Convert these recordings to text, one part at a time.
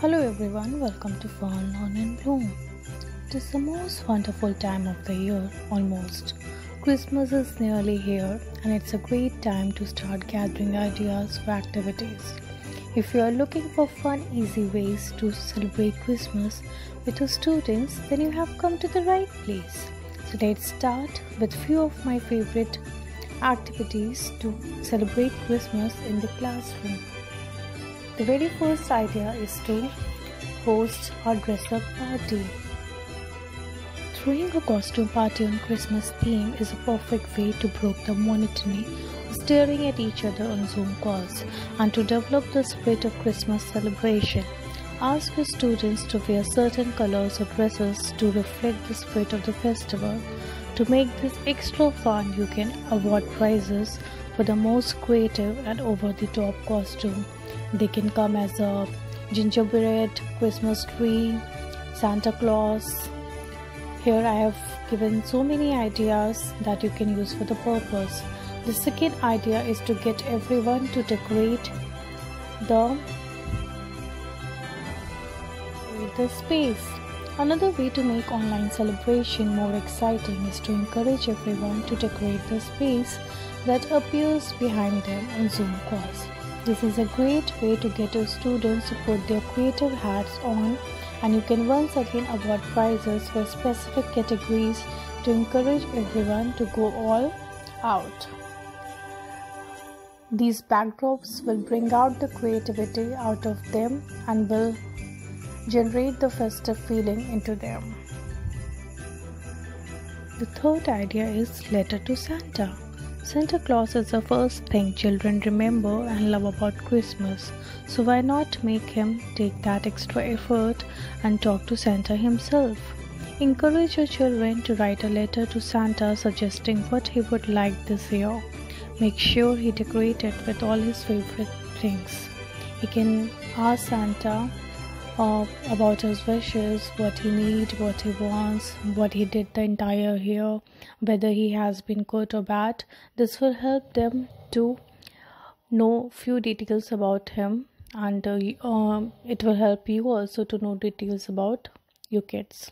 Hello everyone, welcome to Fun, Learn and Bloom. It is the most wonderful time of the year, almost. Christmas is nearly here and it's a great time to start gathering ideas for activities. If you are looking for fun, easy ways to celebrate Christmas with your students, then you have come to the right place. So let's start with few of my favorite activities to celebrate Christmas in the classroom. The very first idea is to host a dress-up party. Throwing a costume party on Christmas theme is a perfect way to break the monotony of staring at each other on Zoom calls and to develop the spirit of Christmas celebration. Ask your students to wear certain colors or dresses to reflect the spirit of the festival. To make this extra fun, you can award prizes for the most creative and over-the-top costume. They can come as a gingerbread, Christmas tree, Santa Claus. Here I have given so many ideas that you can use for the purpose. The second idea is to get everyone to decorate the space. Another way to make online celebration more exciting is to encourage everyone to decorate the space that appears behind them on Zoom calls. This is a great way to get your students to put their creative hats on, and you can once again award prizes for specific categories to encourage everyone to go all out. These backdrops will bring out the creativity out of them and will generate the festive feeling into them. The third idea is letter to Santa. Santa Claus is the first thing children remember and love about Christmas, so why not make him take that extra effort and talk to Santa himself? Encourage your children to write a letter to Santa suggesting what he would like this year. Make sure he decorates it with all his favorite things. He can ask Santa about his wishes, what he needs, what he wants, what he did the entire year, whether he has been good or bad. This will help them to know few details about him, and it will help you also to know details about your kids.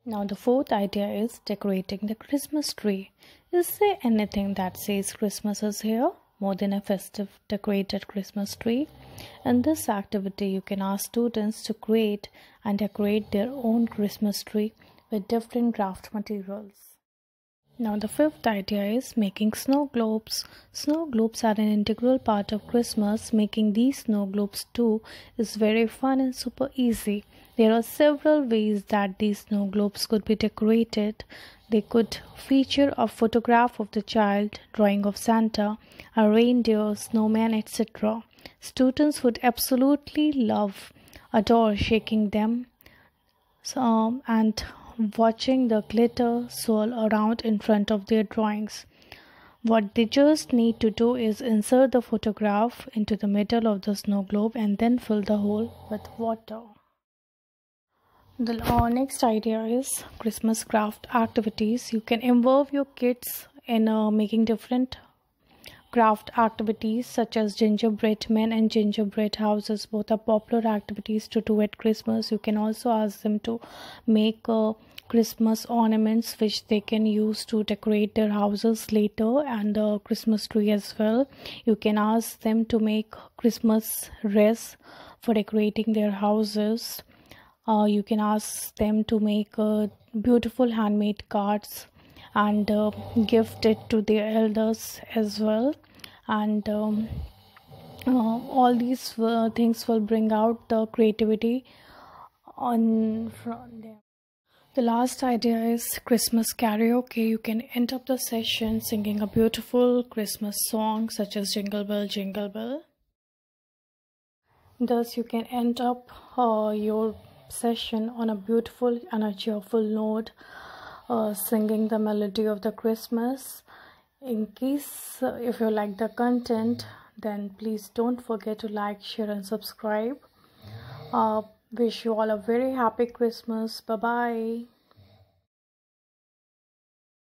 Now the fourth idea is decorating the Christmas tree. Is there anything that says Christmas is here more than a festive decorated Christmas tree? In this activity, you can ask students to create and decorate their own Christmas tree with different craft materials. Now the fifth idea is making snow globes. Snow globes are an integral part of Christmas. Making these snow globes too is very fun and super easy. There are several ways that these snow globes could be decorated. They could feature a photograph of the child, drawing of Santa, a reindeer, snowman, etc. Students would absolutely adore shaking them and watching the glitter swirl around in front of their drawings. What they just need to do is insert the photograph into the middle of the snow globe and then fill the hole with water. The next idea is Christmas craft activities. You can involve your kids in making different craft activities such as gingerbread men and gingerbread houses. Both are popular activities to do at Christmas. You can also ask them to make Christmas ornaments which they can use to decorate their houses later, and the Christmas tree as well. You can ask them to make Christmas wreaths for decorating their houses. You can ask them to make beautiful handmade cards and gift it to their elders as well, and all these things will bring out the creativity on from them. The last idea is Christmas karaoke. You can end up the session singing a beautiful Christmas song such as Jingle Bell, Jingle Bell. Thus you can end up your session on a beautiful and a cheerful note, singing the melody of the Christmas. In case if you like the content, then please don't forget to like, share and subscribe. Wish you all a very happy Christmas. Bye bye.